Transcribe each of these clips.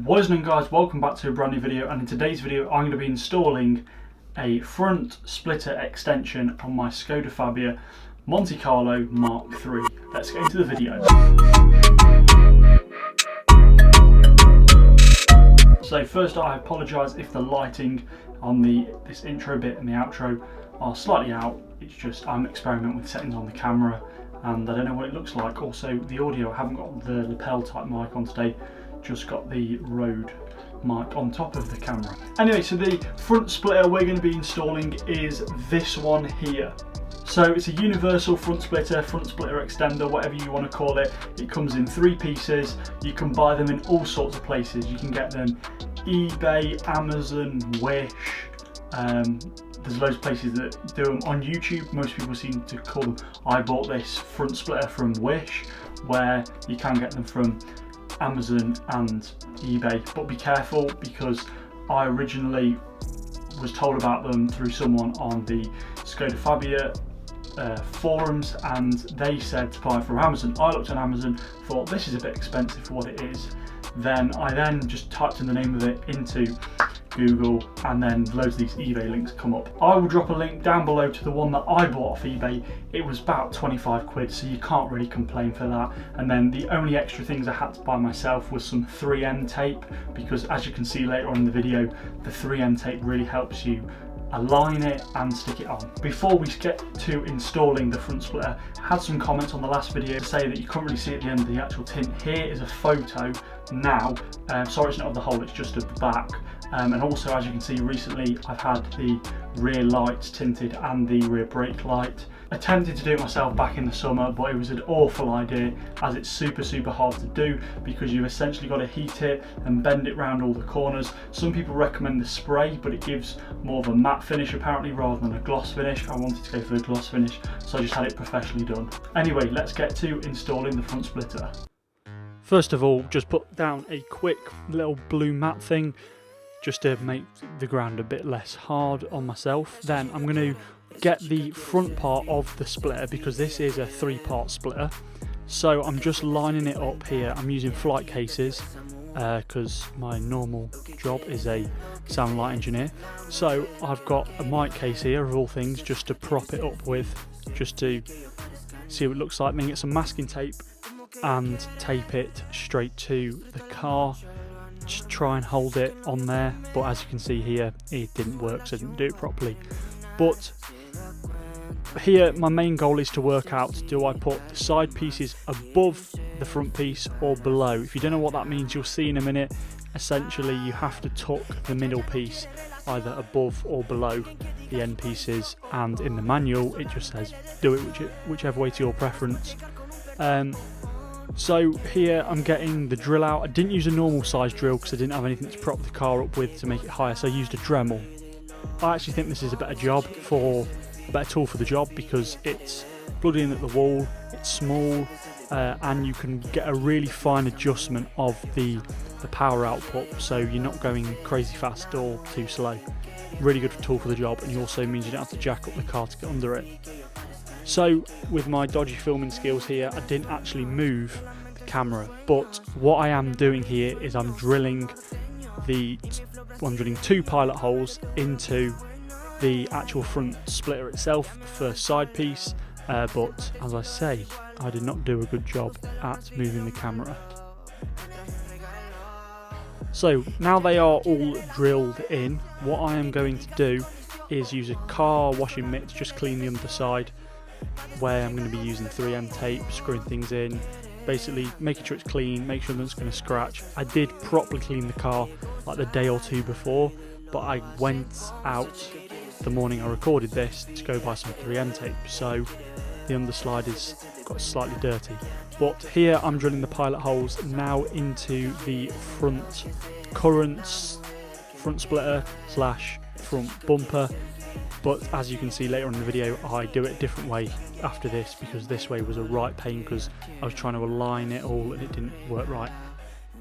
What is going on, guys? Welcome back to a brand new video, and in today's video I'm going to be installing a front splitter extension on my Skoda Fabia Monte Carlo MK3. Let's get into the video. So first I apologise if the lighting on this intro bit and the outro are slightly out. It's just I'm experimenting with settings on the camera and I don't know what it looks like. Also the audio, I haven't got the lapel type mic on today, just got the Rode mic on top of the camera. Anyway, so the front splitter we're going to be installing is this one here. So it's a universal front splitter extender, whatever you want to call it. It comes in 3 pieces. You can buy them in all sorts of places. You can get them eBay, Amazon, Wish. There's loads of places that do them on YouTube. Most people seem to call them, I bought this front splitter from Wish, where you can get them from Amazon and eBay, but be careful because I originally was told about them through someone on the Skoda Fabia forums, and they said to buy it from Amazon. I looked on Amazon, thought this is a bit expensive for what it is. I just typed in the name of it into Google, and then loads of these eBay links come up. I will drop a link down below to the one that I bought off eBay. It was about 25 quid, so you can't really complain for that. And then the only extra things I had to buy myself was some 3M tape, because as you can see later on in the video, the 3M tape really helps you align it and stick it on. Before we get to installing the front splitter, I had some comments on the last video to say that you can't really see at the end of the actual tint. Here is a photo now. Sorry it's not of the whole, it's just of the back. And also, as you can see, recently I've had the rear lights tinted and the rear brake light. Attempted to do it myself back in the summer, but it was an awful idea as it's super hard to do because you've essentially got to heat it and bend it round all the corners. Some people recommend the spray, but it gives more of a matte finish apparently rather than a gloss finish. I wanted to go for the gloss finish, so I just had it professionally done. Anyway, let's get to installing the front splitter. First of all, just put down a quick little blue matte thing just to make the ground a bit less hard on myself. Then I'm going to get the front part of the splitter because this is a 3-part splitter. So I'm just lining it up here. I'm using flight cases because my normal job is a sound light engineer. So I've got a mic case here of all things just to prop it up with, just to see what it looks like. Then get some masking tape and tape it straight to the car. Just try and hold it on there, but as you can see here, it didn't work, so I didn't do it properly. But here my main goal is to work out, do I put the side pieces above the front piece or below? If you don't know what that means, you'll see in a minute. Essentially you have to tuck the middle piece either above or below the end pieces, and in the manual it just says do it whichever way to your preference. So here I'm getting the drill out. I didn't use a normal size drill because I didn't have anything to prop the car up with to make it higher, so I used a Dremel. I actually think this is a better tool for the job because it's plugged in at the wall, it's small, and you can get a really fine adjustment of the power output, so you're not going crazy fast or too slow. Really good tool for the job, and it also means you don't have to jack up the car to get under it. So with my dodgy filming skills here, I didn't actually move the camera, but what I am doing here is I'm drilling 2 pilot holes into the actual front splitter itself, the first side piece, but as I say, I did not do a good job at moving the camera. So now they are all drilled in, what I am going to do is use a car washing mitt to just clean the underside, where I'm going to be using 3M tape, screwing things in, basically making sure it's clean, make sure nothing's going to scratch. I did properly clean the car like the day or two before, but I went out the morning I recorded this to go buy some 3M tape, so the underslide has got slightly dirty. But here I'm drilling the pilot holes now into the front splitter / front bumper. But as you can see later on in the video, I do it a different way after this because this way was a right pain because I was trying to align it all and it didn't work right.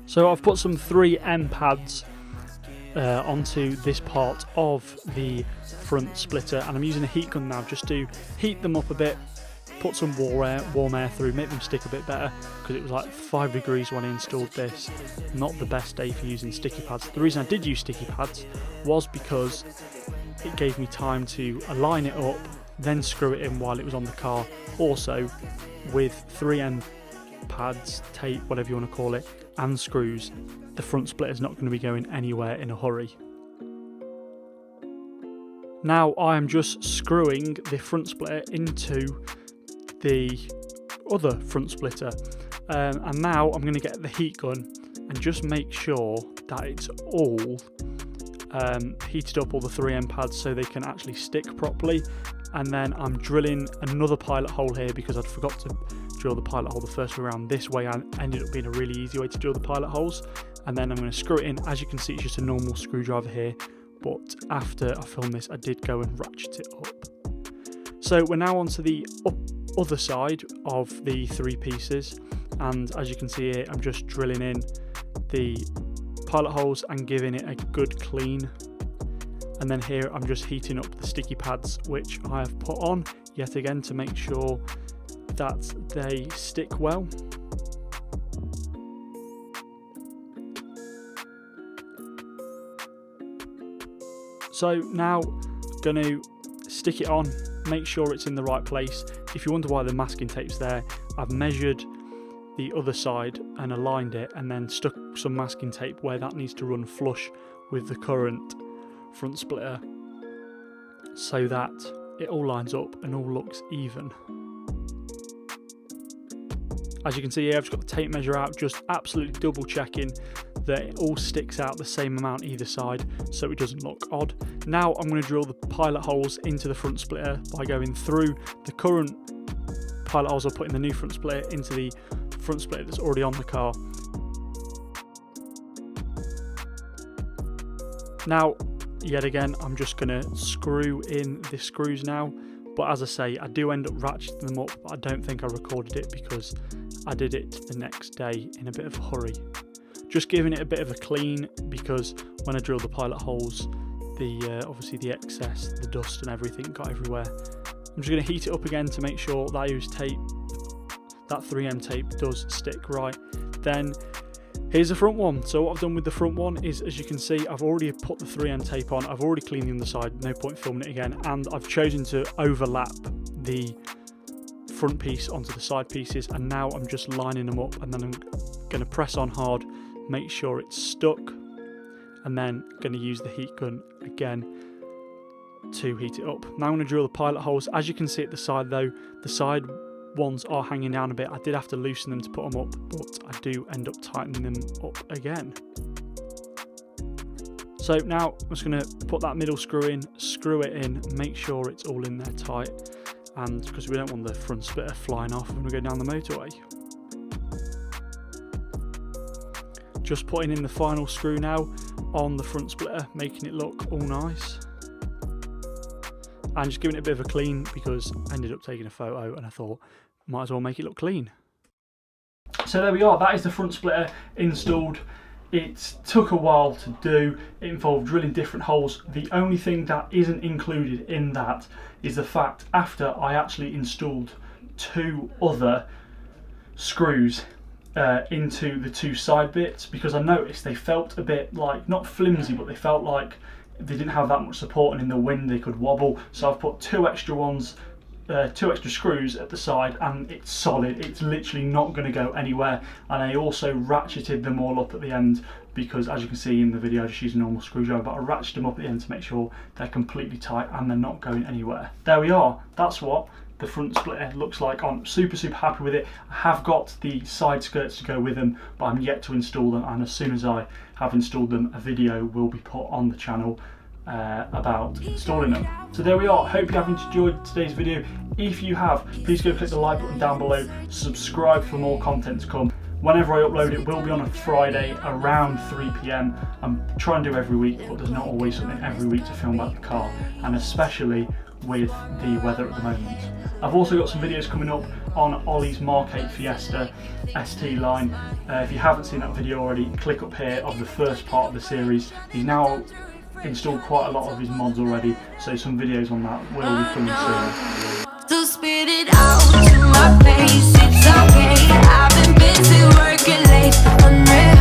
So I've put some 3M pads onto this part of the front splitter, and I'm using a heat gun now just to heat them up a bit put some warm air through, make them stick a bit better, because it was like 5 degrees when I installed this. Not the best day for using sticky pads. The reason I did use sticky pads was because it gave me time to align it up, then screw it in while it was on the car. Also, with 3M pads, tape, whatever you want to call it, and screws, the front splitter is not going to be going anywhere in a hurry. Now I am just screwing the front splitter into the other front splitter, and now I'm going to get the heat gun and just make sure that it's all heated up, all the 3M pads, so they can actually stick properly. And then I'm drilling another pilot hole here because I'd forgot to drill the pilot hole the first way around. This way ended up being a really easy way to drill the pilot holes. And then I'm going to screw it in. As you can see, it's just a normal screwdriver here, but after I filmed this I did go and ratchet it up. So we're now onto the other side of the 3 pieces, and as you can see here, I'm just drilling in the pilot holes and giving it a good clean. And then here I'm just heating up the sticky pads, which I have put on yet again to make sure that they stick well. So now going to stick it on, make sure it's in the right place. If you wonder why the masking tape's there, I've measured the other side and aligned it, and then stuck some masking tape where that needs to run flush with the current front splitter, so that it all lines up and all looks even. As you can see here, I've just got the tape measure out, just absolutely double checking that it all sticks out the same amount either side so it doesn't look odd. Now I'm going to drill the pilot holes into the front splitter by going through the current pilot holes I put in the new front splitter into the front splitter that's already on the car. Now, yet again, I'm just going to screw in the screws now, but as I say, I do end up ratcheting them up, but I don't think I recorded it because I did it the next day in a bit of a hurry. Just giving it a bit of a clean, because when I drilled the pilot holes, obviously the excess, the dust and everything got everywhere. I'm just going to heat it up again to make sure that I use tape, that 3M tape does stick right. Then here's the front one. So what I've done with the front one is, as you can see, I've already put the 3M tape on, I've already cleaned the underside, no point filming it again, and I've chosen to overlap the front piece onto the side pieces, and now I'm just lining them up, and then I'm going to press on hard, make sure it's stuck, and then going to use the heat gun again to heat it up. Now I'm going to drill the pilot holes. As you can see at the side though, the side ones are hanging down a bit. I did have to loosen them to put them up, but I do end up tightening them up again. So now I'm just going to put that middle screw in, screw it in, make sure it's all in there tight, and because we don't want the front splitter flying off when we go down the motorway. Just putting in the final screw now on the front splitter, making it look all nice, and just giving it a bit of a clean because I ended up taking a photo and I thought might as well make it look clean. So there we are, that is the front splitter installed. It took a while to do, it involved drilling different holes. The only thing that isn't included in that is the fact after I actually installed 2 other screws into the 2 side bits, because I noticed they felt a bit like, not flimsy, but they felt like they didn't have that much support, and in the wind they could wobble. So I've put 2 extra ones, 2 extra screws at the side, and it's solid. It's literally not going to go anywhere. And I also ratcheted them all up at the end, because as you can see in the video I just use a normal screwdriver, but I ratcheted them up at the end to make sure they're completely tight and they're not going anywhere. There we are, that's what the front splitter looks like. I'm super happy with it. I have got the side skirts to go with them, but I'm yet to install them, and as soon as I have installed them, a video will be put on the channel about installing them. So there we are, hope you have enjoyed today's video. If you have, please go click the like button down below, subscribe for more content to come. Whenever I upload, it will be on a Friday around 3 PM. I'm trying to do every week, but there's not always something every week to film about the car, and especially with the weather at the moment. I've also got some videos coming up on Ollie's Mark 8 Fiesta ST line. If you haven't seen that video already, click up here of the first part of the series. He's now installed quite a lot of his mods already, so some videos on that will be coming soon. To spit it out. my face, it's okay. I've been busy working late, unreal.